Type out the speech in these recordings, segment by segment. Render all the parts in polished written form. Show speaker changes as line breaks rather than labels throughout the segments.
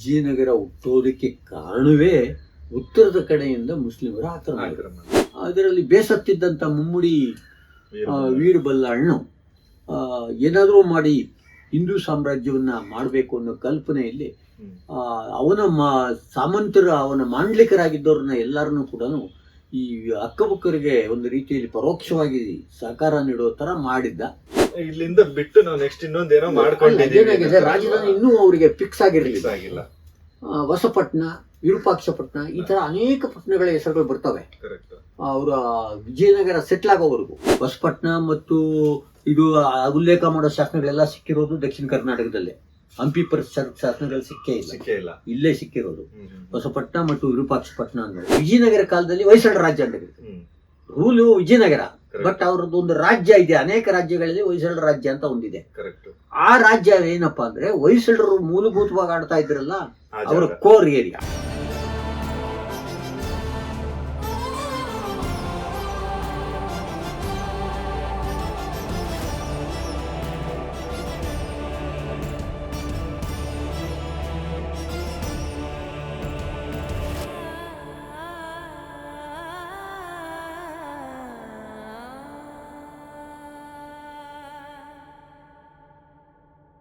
ವಿಜಯನಗರ ಹುಟ್ಟೋದಕ್ಕೆ ಕಾರಣವೇ ಉತ್ತರದ ಕಡೆಯಿಂದ ಮುಸ್ಲಿಮರ ಆಕ್ರಮಣ. ಅದರಲ್ಲಿ ಬೇಸತ್ತಿದ್ದಂಥ ಮುಮ್ಮಡಿ ವೀರಬಲ್ಲ ಅಣ್ಣು ಏನಾದರೂ ಮಾಡಿ ಹಿಂದೂ ಸಾಮ್ರಾಜ್ಯವನ್ನ ಮಾಡಬೇಕು ಅನ್ನೋ ಕಲ್ಪನೆಯಲ್ಲಿ ಅವನ ಸಾಮಂತರ ಅವನ ಮಾಂಡ್ಲಿಕರಾಗಿದ್ದವ್ರನ್ನ ಎಲ್ಲರನ್ನೂ ಕೂಡ ಈ ಅಕ್ಕಪಕ್ಕರಿಗೆ ಒಂದು ರೀತಿಯಲ್ಲಿ ಪರೋಕ್ಷವಾಗಿ ಸಹಕಾರ ನೀಡೋ ತರ ಮಾಡಿದ್ದ.
ಇಲ್ಲಿಂದ ಬಿಟ್ಟು ನಾವು ನೆಕ್ಸ್ಟ್ ಇನ್ನೊಂದೇನೋ ಮಾಡ್ಕೊಂಡಿದ್ದೀವಿ.
ರಾಜಧಾನಿ ಇನ್ನೂ ಅವರಿಗೆ ಫಿಕ್ಸ್ ಆಗಿರಲಿಲ್ಲ. ಹೊಸಪಟ್ಟಣ, ವಿರೂಪಾಕ್ಷಪಟ್ಟಣ, ಈ ತರ ಅನೇಕ ಪಟ್ಟಣಗಳ ಹೆಸರುಗಳು ಬರ್ತವೆ ಅವರ ವಿಜಯನಗರ ಸೆಟ್ಲ್ ಆಗೋವರೆಗೂ. ಹೊಸಪಟ್ಟಣ ಮತ್ತು ಇದು ಉಲ್ಲೇಖ ಮಾಡೋ ಶಾಸನಗಳೆಲ್ಲ ಸಿಕ್ಕಿರೋದು ದಕ್ಷಿಣ ಕರ್ನಾಟಕದಲ್ಲೇ. ಹಂಪಿ ಶಾಸನಗಳು ಸಿಕ್ಕೇ ಇಲ್ಲ, ಇಲ್ಲೇ ಸಿಕ್ಕಿರೋದು ಹೊಸಪಟ್ಟಣ ಮತ್ತು ವಿರೂಪಾಕ್ಷಪಟ್ಟಣ ಅಂದ್ರೆ. ವಿಜಯನಗರ ಕಾಲದಲ್ಲಿ ಹೊಯ್ಸಳ ರಾಜ್ಯ ಅಂತ ರೂಲು ವಿಜಯನಗರ, ಬಟ್ ಅವ್ರದ್ದು ಒಂದು ರಾಜ್ಯ ಇದೆ. ಅನೇಕ ರಾಜ್ಯಗಳಲ್ಲಿ ಹೊಯ್ಸಳ ರಾಜ್ಯ ಅಂತ ಒಂದಿದೆ. ಆ ರಾಜ್ಯ ಏನಪ್ಪಾ ಅಂದ್ರೆ ಹೊಯ್ಸಳರು ಮೂಲಭೂತವಾಗಿ ಆಡ್ತಾ ಇದ್ರಲ್ಲ ಅವರ ಕೋರ್ ಏರಿಯಾ.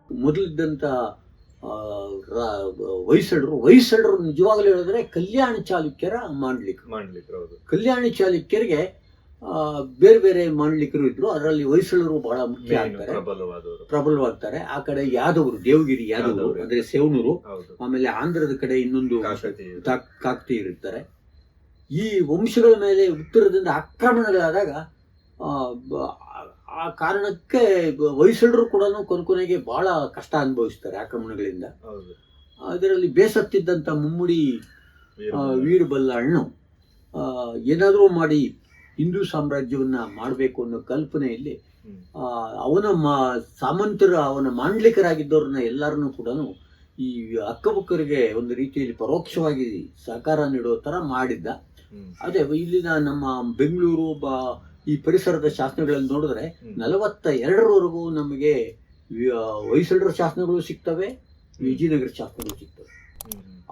ಮೊದಲಿದ್ದಂತ ಹೊಯ್ಸಳರು ನಿಜವಾಗ್ಲೂ ಹೇಳಿದ್ರೆ ಕಲ್ಯಾಣ ಚಾಲುಕ್ಯರ ಮಾಂಡ್ಲಿಕರು. ಕಲ್ಯಾಣ ಚಾಲುಕ್ಯರಿಗೆ ಬೇರೆ ಬೇರೆ ಮಾಂಡ್ಲಿಕರು ಇದ್ರು. ಅದರಲ್ಲಿ ಹೊಯ್ಸಳರು ಬಹಳ ಮುಖ್ಯ ಆಗ್ತಾರೆ, ಪ್ರಬಲವಾಗ್ತಾರೆ. ಆ ಕಡೆ ಯಾದವರು, ದೇವಗಿರಿ ಯಾದವರು ಅಂದ್ರೆ ಸೇವನೂರು, ಆಮೇಲೆ ಆಂಧ್ರದ ಕಡೆ ಇನ್ನೊಂದು ಕಾಕತಿ ಇರ್ತಾರೆ. ಈ ವಂಶಗಳ ಮೇಲೆ ಉತ್ತರದಿಂದ ಆಕ್ರಮಣಗಳಾದಾಗ ಆ ಕಾರಣಕ್ಕೆ ಹೊಯ್ಸಳರು ಕೂಡ ಕೊನೆಗೆ ಬಹಳ ಕಷ್ಟ ಅನುಭವಿಸ್ತಾರೆ ಆಕ್ರಮಣಗಳಿಂದ. ಅದರಲ್ಲಿ ಬೇಸತ್ತಿದ್ದಂಥ ಮುಮ್ಮಡಿ ವೀರಬಲ್ಲ ಅಣ್ಣು ಏನಾದರೂ ಮಾಡಿ ಹಿಂದೂ ಸಾಮ್ರಾಜ್ಯವನ್ನ ಮಾಡಬೇಕು ಅನ್ನೋ ಕಲ್ಪನೆಯಲ್ಲಿ ಅವನ ಸಾಮಂತರ ಅವನ ಮಾಂಡ್ಲಿಕರಾಗಿದ್ದವ್ರನ್ನ ಎಲ್ಲರನ್ನೂ ಕೂಡ ಈ ಅಕ್ಕಪಕ್ಕರಿಗೆ ಒಂದು ರೀತಿಯಲ್ಲಿ ಪರೋಕ್ಷವಾಗಿ ಸಹಕಾರ ನೀಡೋ ತರ ಮಾಡಿದ್ದ. ಅದೇ ಇಲ್ಲಿನ ನಮ್ಮ ಬೆಂಗಳೂರು ಈ ಪರಿಸರದ ಶಾಸನಗಳಲ್ಲಿ ನೋಡಿದ್ರೆ 42ರವರೆಗೂ ನಮಗೆ ಹೊಯ್ಸಳರ ಶಾಸನಗಳು ಸಿಗ್ತವೆ, ವಿಜಯನಗರ ಶಾಸನಗಳು ಸಿಗ್ತವೆ.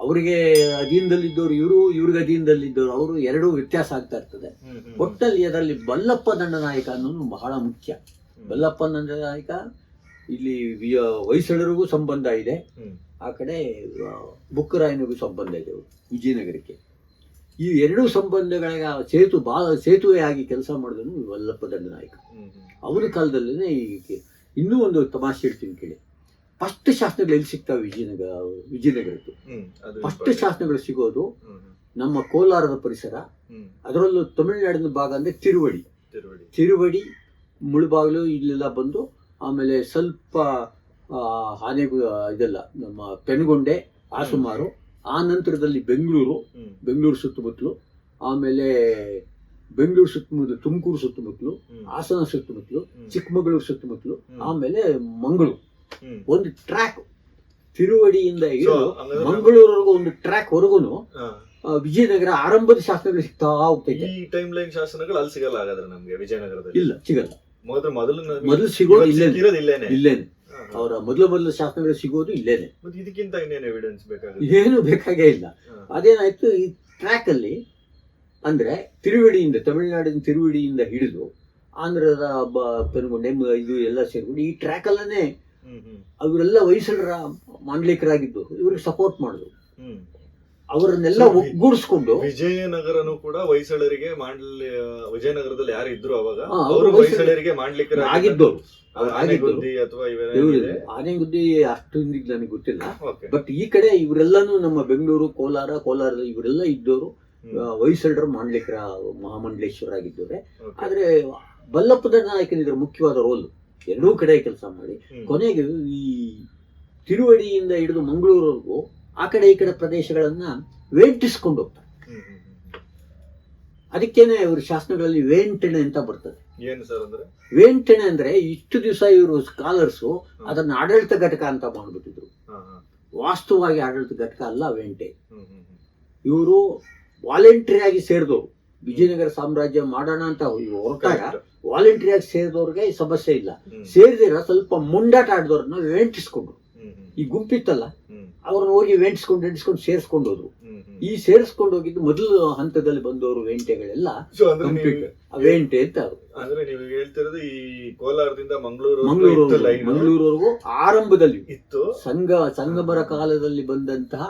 ಅವರಿಗೆ ಅಧೀನದಲ್ಲಿದ್ದವರು ಇವ್ರಿಗೆ ಅಧೀನದಲ್ಲಿದ್ದವರು ಅವರು ಎರಡೂ ವ್ಯತ್ಯಾಸ ಆಗ್ತಾ ಇರ್ತದೆ. ಒಟ್ಟಲ್ಲಿ ಅದರಲ್ಲಿ ಬಲ್ಲಪ್ಪ ದಂಡನಾಯಕ ಅನ್ನೋದು ಬಹಳ ಮುಖ್ಯ. ಬಲ್ಲಪ್ಪ ದಂಡನಾಯಕ ಇಲ್ಲಿ ಹೊಯ್ಸಳರಿಗೂ ಸಂಬಂಧ ಇದೆ, ಆ ಕಡೆ ಬುಕ್ಕರಾಯನಿಗೂ ಸಂಬಂಧ ಇದೆ ವಿಜಯನಗರಕ್ಕೆ. ಈ ಎರಡೂ ಸಂಬಂಧಗಳಿಗೆ ಸೇತುವೆ ಆಗಿ ಕೆಲಸ ಮಾಡಿದನು ವಲ್ಲಪ್ಪ ದಂಡನಾಯಕ. ಅವನ ಕಾಲದಲ್ಲೇ ಇನ್ನೂ ಒಂದು ತಮಾಷೆ ಹೇಳ್ತೀನಿ ಕೇಳಿ. ಫಸ್ಟ್ ಶಾಸನಗಳು ಎಲ್ಲಿ ಸಿಗ್ತಾವೆ ವಿಜಯನಗರದ್ದು ಫಸ್ಟ್ ಶಾಸನಗಳು ಸಿಗೋದು ನಮ್ಮ ಕೋಲಾರದ ಪರಿಸರ, ಅದರಲ್ಲೂ ತಮಿಳುನಾಡಿನ ಭಾಗ ಅಂದ್ರೆ ತಿರುವಡಿ ಮುಳುಬಾಗಿಲು ಇಲ್ಲೆಲ್ಲ ಬಂದು, ಆಮೇಲೆ ಸ್ವಲ್ಪ ಇದೆಲ್ಲ ನಮ್ಮ ಪೆನ್ಗೊಂಡೆ ಆ ಸುಮಾರು. ಆ ನಂತರದಲ್ಲಿ ಬೆಂಗಳೂರು ಸುತ್ತಮುತ್ತಲು, ಆಮೇಲೆ ಬೆಂಗಳೂರು ಸುತ್ತಮುತ್ತಲು, ತುಮಕೂರು ಸುತ್ತಮುತ್ತಲು, ಹಾಸನ ಸುತ್ತಮುತ್ತಲು, ಚಿಕ್ಕಮಗಳೂರು ಸುತ್ತಮುತ್ತಲು, ಆಮೇಲೆ ಮಂಗಳೂರು. ಒಂದು ಟ್ರ್ಯಾಕ್ ತಿರುವಡಿಯಿಂದ ಹಿಡಿದು ಮಂಗಳೂರವರೆಗೂ ಒಂದು ಟ್ರ್ಯಾಕ್ ವರೆಗೂ ವಿಜಯನಗರ ಆರಂಭದ ಶಾಸನಗಳು ಸಿಗ್ತಾ ಹೋಗ್ತೈತೆ.
ಈ ಟೈಮ್ ಲೈನ್ ಶಾಸನಗಳು ಅಲ್ಲಿ ಸಿಗಲ್ಲ ಹಾಗಾದ್ರೆ ನಮ್ಗೆ ವಿಜಯನಗರದಲ್ಲಿ?
ಇಲ್ಲ, ಸಿಗಲ್ಲ.
ಮೊದಲು
ಸಿಗೋದು ಇಲ್ಲೇನೆ. ಅವರ ಮೊದಲು ಶಾಸನಗಳು ಸಿಗೋದು ಇಲ್ಲೇನೆ.
ಇದಕ್ಕಿಂತ ಇನ್ನೇನು ಎವಿಡೆನ್ಸ್ ಬೇಕಾಗುತ್ತೆ?
ಏನು ಬೇಕಾಗೇ ಇಲ್ಲ. ಅದೇನಾಯ್ತು, ಈ ಟ್ರ್ಯಾಕ್ ಅಲ್ಲಿ ಅಂದ್ರೆ ತಮಿಳುನಾಡಿನ ತಿರುವಡಿಯಿಂದ ಹಿಡಿದು ಆಂಧ್ರದ ಪೆನುಗೊಂಡೆ ಇದು ಎಲ್ಲ ಸೇರ್ಕೊಂಡು ಈ ಟ್ರ್ಯಾಕ್ ಅಲ್ಲೇ ಅವರೆಲ್ಲ ಹೊಯ್ಸಳರ ಮಾಂಡ್ಲಿಕರಾಗಿದ್ದು ಇವ್ರಿಗೆ ಸಪೋರ್ಟ್ ಮಾಡಿದ್ರು. ಅವರನ್ನೆಲ್ಲ ಒಗ್ಗೂಡಿಸ್ಕೊಂಡು
ವಿಜಯನಗರನು ಕೂಡ ಹೊಯ್ಸಳರಿಗೆ ವಿಜಯನಗರದಲ್ಲಿ ಯಾರು ಇದ್ರು ಅವಾಗ ಅವರು ಹೊಯ್ಸಳರಿಗೆ ಮಾಂಡ್ಲಿಕರಾಗಿದ್ದವರು.
ಆನೆಗುದ್ದಿ ಅಷ್ಟು ನನಗೆ ಗೊತ್ತಿಲ್ಲ, ಬಟ್ ಈ ಕಡೆ ಇವರೆಲ್ಲಾನು ನಮ್ಮ ಬೆಂಗಳೂರು, ಕೋಲಾರದ ಇವರೆಲ್ಲ ಇದ್ದವರು ಹೊಯ್ಸಳರ ಮಾಂಡ್ಲಿಕರ ಮಹಾಮಂಡಲೇಶ್ವರಾಗಿದ್ದವ್ರೆ. ಆದ್ರೆ ಬಲ್ಲಪ್ಪದ ನಾಯಕನಿದ್ರ ಮುಖ್ಯವಾದ ರೋಲ್. ಎರಡೂ ಕಡೆ ಕೆಲಸ ಮಾಡಿ ಕೊನೆಗೆ ಈ ತಿರುವಡಿಯಿಂದ ಹಿಡಿದು ಮಂಗಳೂರವರೆಗೂ ಆ ಕಡೆ ಈ ಕಡೆ ಪ್ರದೇಶಗಳನ್ನ ವೇಂಟಿಸ್ಕೊಂಡು ಹೋಗ್ತಾರೆ. ಅದಕ್ಕೇನೆ ಇವ್ರ ಶಾಸನಗಳಲ್ಲಿ ವೇಂಟಣೆ ಅಂತ ಬರ್ತದೆ. ವೇಂಟಣೆ ಅಂದ್ರೆ ಇಷ್ಟು ದಿವಸ ಇವರು ಸ್ಕಾಲರ್ಸು ಅದನ್ನ ಆಡಳಿತ ಘಟಕ ಅಂತ ಮಾಡ್ಬಿಟ್ಟಿದ್ರು. ವಾಸ್ತವವಾಗಿ ಆಡಳಿತ ಘಟಕ ಅಲ್ಲ ವೇಂಟೆ. ಇವರು ವಾಲಂಟರಿ ಆಗಿ ಸೇರಿದವರು. ವಿಜಯನಗರ ಸಾಮ್ರಾಜ್ಯ ಮಾಡೋಣ ಅಂತ ಹೊರಟಾಗ ವಾಲಂಟರಿ ಆಗಿ ಸೇರಿದವ್ರಿಗೆ ಸಮಸ್ಯೆ ಇಲ್ಲ. ಸೇರಿದಿರ ಸ್ವಲ್ಪ ಮುಂಡಾಟ ಆಡಿದವ್ರನ್ನ ವೇಂಟಿಸ್ಕೊಂಡ್ರು. ಈ ಗುಂಪಿತ್ತಲ್ಲ ಅವ್ರನ್ನ ಹೋಗಿ ಎಂಟ್ಸ್ಕೊಂಡು ಸೇರಿಸ್ಕೊಂಡು ಹೋದ್ರು. ಈ ಸೇರಿಸ್ಕೊಂಡು ಹೋಗಿದ್ದು ಮೊದಲು ಹಂತದಲ್ಲಿ ಬಂದವರು ವೆಂಟೆಗಳೆಲ್ಲ ಕಂಪ್ಯೂಟರ್ ವೆಂಟೆ ಅಂತ.
ಅಂದ್ರೆ ನೀವು ಹೇಳ್ತಿರೋದು ಈ ಕೋಲಾರದಿಂದ
ಮಂಗಳೂರವರೆಗೂ ಆರಂಭದಲ್ಲಿ
ಇತ್ತು.
ಸಂಗಮರ ಕಾಲದಲ್ಲಿ ಬಂದಂತಹ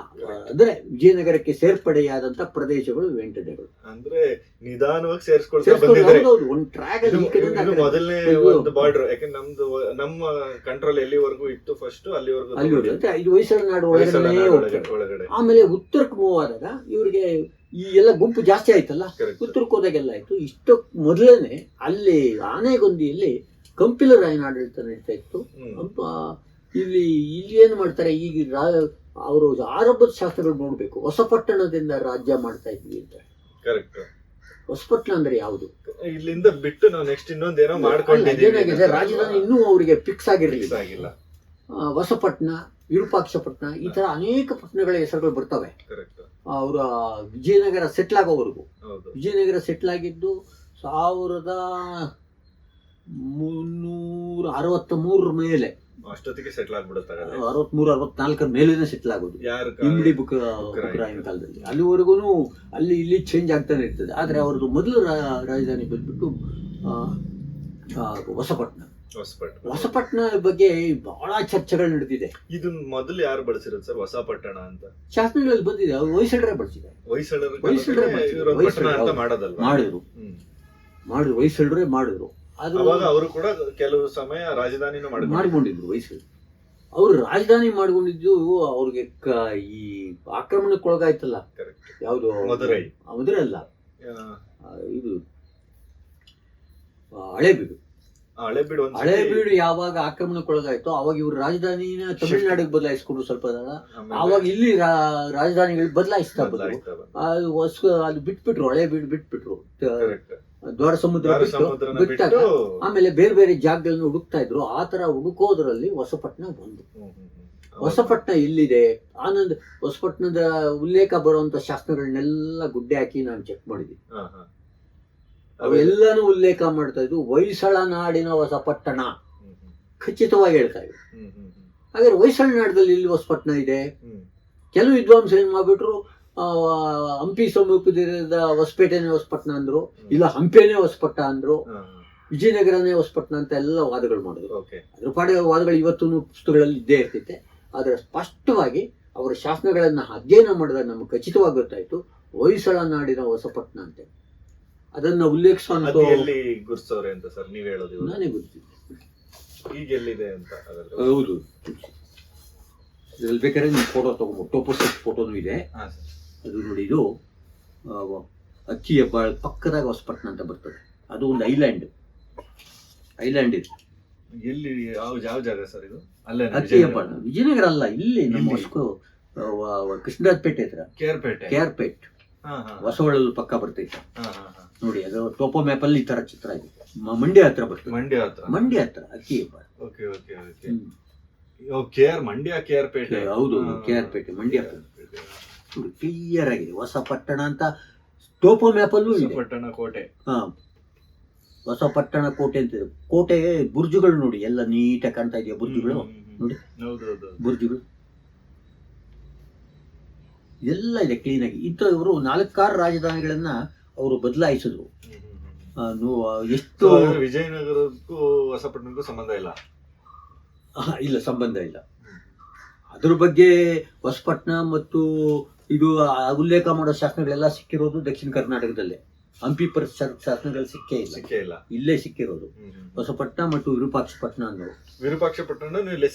ಅಂದ್ರೆ ವಿಜಯನಗರಕ್ಕೆ ಸೇರ್ಪಡೆಯಾದಂತಹ ಪ್ರದೇಶಗಳು ವೆಂಟೆಗಳು.
ಅಂದ್ರೆ ನಿಧಾನವಾಗಿ ಸೇರಿಸ್ಕೊಳ್ತಾರೆ
ಒಂದು ಟ್ರ್ಯಾಕ್.
ಮೊದಲನೇ ಒಂದು ಬಾರ್ಡರ್, ಯಾಕಂದ್ರೆ ನಮ್ದು ನಮ್ಮ ಕಂಟ್ರೋಲ್ ಎಲ್ಲಿವರೆಗೂ ಇತ್ತು ಫಸ್ಟ್ ಅಲ್ಲಿವರೆಗೂ
ಇದು ಹೊಯ್ಸಳ ನಾಡು ಒಳಗಡೆ. ಆಮೇಲೆ ಉತ್ತರಕ್ಕೆ ಮೂವ್ ಆದಾಗ ಇವ್ರಿಗೆ ಈ ಎಲ್ಲ ಗುಂಪು ಜಾಸ್ತಿ ಆಯ್ತಲ್ಲ, ಉತ್ತರಕ್ಕೆ ಹೋದಾಗೆಲ್ಲ ಆಯ್ತು. ಇಷ್ಟು ಮೊದಲೇನೆ ಅಲ್ಲಿ ಆನೆಗೊಂದಿಯಲ್ಲಿ ಕಂಪಿಲರ್ ಆಡಳಿತ ನಡೀತಾ ಇತ್ತು. ಇಲ್ಲಿ ಏನ್ ಮಾಡ್ತಾರೆ, ಈಗ ಅವರು ಆರಂಭದ ಶಾಸ್ತ್ರಗಳು ನೋಡ್ಬೇಕು. ಹೊಸಪಟ್ಟಣದಿಂದ ರಾಜ್ಯ ಮಾಡ್ತಾ ಇದ್ವಿ ಅಂತ.
ಕರೆಕ್ಟ್.
ಹೊಸಪಟ್ಟಣ ಅಂದ್ರೆ ಯಾವುದು?
ಇಲ್ಲಿಂದ ಬಿಟ್ಟು ನಾವು ನೆಕ್ಸ್ಟ್ ಇನ್ನೊಂದೇನೋ ಮಾಡ್ಕೊಂಡಿದ್ದೀವಿ.
ರಾಜಧಾನಿ ಇನ್ನೂ ಅವರಿಗೆ ಫಿಕ್ಸ್ ಆಗಿರಲಿಲ್ಲ. ಹೊಸಪಟ್ಟಣ, ವಿರೂಪಾಕ್ಷಪಟ್ಟಣ, ಈ ತರ ಅನೇಕ ಪಟ್ಟಣಗಳ ಹೆಸರುಗಳು ಬರ್ತವೆ. ಅವರ ವಿಜಯನಗರ ಸೆಟ್ಲ್ ಆಗೋವರೆಗೂ. ವಿಜಯನಗರ ಸೆಟ್ಲ್ ಆಗಿದ್ದು 1363 ಮೇಲೆ.
ಅಷ್ಟೊತ್ತಿಗೆ ಸೆಟ್ಲ್ ಆಗ್ಬಿಡುತ್ತೆ.
63-64 ಮೇಲೇನೆ ಸೆಟ್ಲ್ ಆಗೋದು ಇಮ್ಡಿ ಬುಕ್ರಾಯನ್ ಕಾಲದಲ್ಲಿ. ಅಲ್ಲಿವರೆಗೂ ಅಲ್ಲಿ ಇಲ್ಲಿ ಚೇಂಜ್ ಆಗ್ತಾನೆ ಇರ್ತದೆ. ಆದ್ರೆ ಅವ್ರದ್ದು ಮೊದಲು ರಾಜಧಾನಿ ಬಂದ್ಬಿಟ್ಟು ಹೊಸಪಟ್ಟಣ ಬಗ್ಗೆ ಬಹಳ ಚರ್ಚೆಗಳು ನಡೆದಿದೆ.
ಇದನ್ನ ಮೊದಲು ಯಾರು ಬಳಸಿರೋದು ಸರ್ ಹೊಸಪಟ್ಟಣ ಅಂತ?
ಶಾಸನಗಳಲ್ಲಿ ಬಂದಿದೆ. ಹೊಯ್ಸಳರೇ ಬಳಸಿದ್ದಾರೆ. ಮಾಡಿದ್ರು ಹೊಯ್ಸಳರೇ ಮಾಡಿದ್ರು.
ಅವರು ಕೂಡ ಕೆಲವು ಸಮಯ ರಾಜಧಾನಿನೂ
ಮಾಡಿಕೊಂಡಿದ್ರು. ಹೊಯ್ಸಳರು ಅವರು ರಾಜಧಾನಿ ಮಾಡಿಕೊಂಡಿದ್ದು ಅವ್ರಿಗೆ ಈ ಆಕ್ರಮಣಕ್ಕೊಳಗಾಯ್ತಲ್ಲ. ಯಾವುದು? ಮದುರೈ ಅಲ್ಲ, ಇದು ಹಳೇಬೀಡು ಯಾವಾಗ ಆಕ್ರಮಣಕ್ಕೊಳಗಾಯ್ತು ಅವಾಗ ಇವ್ರು ರಾಜಧಾನಿನ ತಮಿಳುನಾಡಿಗೆ ಬದಲಾಯಿಸ್ಕೊಂಡ್ರು. ಸ್ವಲ್ಪ ಆವಾಗ ಇಲ್ಲಿ ರಾಜಧಾನಿಗಳು ಬದಲಾಯಿಸ್ತಾ ಬಂದ್ರು. ಅದು ಬಿಟ್ಬಿಟ್ರು, ಹಳೇಬೀಡು ಬಿಟ್ಬಿಟ್ರು, ದ್ವಾರ ಸಮುದ್ರ ಬಿಟ್ಟಾಗ ಆಮೇಲೆ ಬೇರೆ ಬೇರೆ ಜಾಗಗಳನ್ನ ಹುಡುಕ್ತಾ ಇದ್ರು. ಆ ತರ ಹುಡುಕೋದ್ರಲ್ಲಿ ಹೊಸಪಟ್ಟಣ ಬಂದು. ಹೊಸಪಟ್ಟಣ ಎಲ್ಲಿದೆ? ಆನಂದ್ ಹೊಸಪಟ್ಟಣದ ಉಲ್ಲೇಖ ಬರುವಂತ ಶಾಸನಗಳನ್ನೆಲ್ಲ ಗುಡ್ಡೆ ಹಾಕಿ ನಾನು ಚೆಕ್ ಮಾಡಿದ್ವಿ. ಅವೆಲ್ಲಾನು ಉಲ್ಲೇಖ ಮಾಡ್ತಾ ಇದ್ವು ಹೊಯ್ಸಳ ನಾಡಿನ ಹೊಸಪಟ್ಟಣ, ಖಚಿತವಾಗಿ ಹೇಳ್ತಾ ಇದ್ರು. ಹಾಗಾದ್ರೆ ಹೊಯ್ಸಳ ನಾಡದಲ್ಲಿ ಇಲ್ಲಿ ಹೊಸಪಟ್ಟಣ ಇದೆ. ಕೆಲವು ವಿದ್ವಾಂಸರು ಏನ್ ಮಾಡ್ಬಿಟ್ರು, ಹಂಪಿ ಸಮೀಪದ ಹೊಸಪೇಟೆನೇ ಹೊಸಪಟ್ಟಣ ಅಂದ್ರು, ಇಲ್ಲ ಹಂಪೇನೆ ಹೊಸಪಟ್ಟಣ ಅಂದ್ರು, ವಿಜಯನಗರನೇ ಹೊಸಪಟ್ಟಣ ಅಂತ ಎಲ್ಲ ವಾದಗಳು ಮಾಡಿದ್ರು. ಅದ್ರ ಪಾಡಿಗೆ ವಾದಗಳು ಇವತ್ತು ಪುಸ್ತಕಗಳಲ್ಲಿ ಇದ್ದೇ ಇರ್ತೈತೆ. ಆದ್ರೆ ಸ್ಪಷ್ಟವಾಗಿ ಅವರ ಶಾಸನಗಳನ್ನ ಅಧ್ಯಯನ ಮಾಡಿದಾಗ ನಮ್ಗೆ ಖಚಿತವಾಗಿ ಗೊತ್ತಾಯ್ತು ಹೊಯ್ಸಳ ನಾಡಿನ ಹೊಸಪಟ್ಟಣ ಅಂತ. ಅದನ್ನ ಉಲ್ಲೇಖಿಸುವಂತ
ಗುರುಸವ್ರೆ ಅಂತ ಸರ್ ನೀವ್ ಹೇಳೋದು?
ನಾನೇ ಗುರುತಿದ್ದೆ.
ಈಗ ಎಲ್ಲಿದೆ ಅಂತ?
ಹೌದು, ಇದ್ರಲ್ಲಿ ಬೇಕಾದ್ರೆ ನೀವು ಫೋಟೋ ತಗೊಂಡು ಟೋಪೋಸೆಟ್ ಫೋಟೋನು ಇದೆ. ಅದು ನೋಡಿ, ಇದು ಅಕ್ಕಿ ಹೆಬ್ಬಾಳ ಪಕ್ಕದಾಗ ಹೊಸಪಟ್ಟಣ ಅಂತ ಬರ್ತದೆ. ಅದು ಒಂದು ಐಲ್ಯಾಂಡ್ ಇದೆ.
ಎಲ್ಲಿ? ಯಾವ ಜಾಗ ಸರ್ ಇದು? ಅಲ್ಲೇ
ಅಕ್ಕಿ ಹೆಬ್ಬಾಳ, ವಿಜಯನಗರ ಅಲ್ಲ, ಇಲ್ಲಿ ನಮ್ಮ ಕೃಷ್ಣರಾಜಪೇಟೆ ಹತ್ರ, KR ಪೇಟ್ ಹೊಸವಳಲ್ಲಿ ಪಕ್ಕ ಬರ್ತೈತೆ ನೋಡಿ. ಅದು ಟೋಪೋ ಮ್ಯಾಪ್ ಅಲ್ಲಿ ಈ ತರ ಚಿತ್ರ ಇದೆ. ಮಂಡ್ಯ ಹತ್ರ ಬರ್ತದೆ. ಮಂಡ್ಯ ಹತ್ರ ಅಕ್ಕಿ ಹೆಬ್ಬಾಳ.
KR ಪೇಟೆ.
ಹೌದು, KR ಪೇಟೆ ಮಂಡ್ಯ ಹತ್ರ ಕ್ಲಿಯರ್ ಆಗಿದೆ. ಹೊಸಪಟ್ಟಣ ಅಂತ ಟೋಪೋ ಮ್ಯಾಪ್ ಅಲ್ಲೂ ಇದೆ.
ಕೋಟೆ.
ಹೊಸಪಟ್ಟಣ ಕೋಟೆ ಅಂತ ಇದೆ. ಕೋಟೆ ಬುರ್ಜುಗಳು ನೋಡಿ, ಎಲ್ಲ ನೀಟಾಗಿ ಕಾಣ್ತಾ ಇದೆಯಾ ಬುರ್ಜುಗಳು ನೋಡಿ. ಬುರ್ಜುಗಳು ಎಲ್ಲ ಇದೆ ಕ್ಲೀನ್ ಆಗಿ. ಇವರು 4-6 ರಾಜಧಾನಿಗಳನ್ನ ಅವರು ಬದಲಾಯಿಸಿದ್ರು. ಎಷ್ಟು
ವಿಜಯನಗರಕ್ಕೂ ಹೊಸಪಟ್ಟಣಕ್ಕೂ ಸಂಬಂಧ ಇಲ್ಲ.
ಇಲ್ಲ, ಸಂಬಂಧ ಇಲ್ಲ. ಅದ್ರ ಬಗ್ಗೆ ಹೊಸಪಟ್ಟಣ ಮತ್ತು ಇದು ಉಲ್ಲೇಖ ಮಾಡೋ ಶಾಸನಗಳೆಲ್ಲ ಸಿಕ್ಕಿರೋದು ದಕ್ಷಿಣ ಕರ್ನಾಟಕದಲ್ಲೇ. ಹಂಪಿ ಶಾಸನಗಳು ಸಿಕ್ಕೇ ಇಲ್ಲ, ಇಲ್ಲೇ ಸಿಕ್ಕಿರೋದು. ಹೊಸಪಟ್ಟಣ ಮತ್ತು ವಿರೂಪಾಕ್ಷಪಟ್ಟಣ ಅನ್ನೋದು.
ವಿರೂಪಾಕ್ಷಪಟ್ಟಣ
ಇಲ್ಲೇ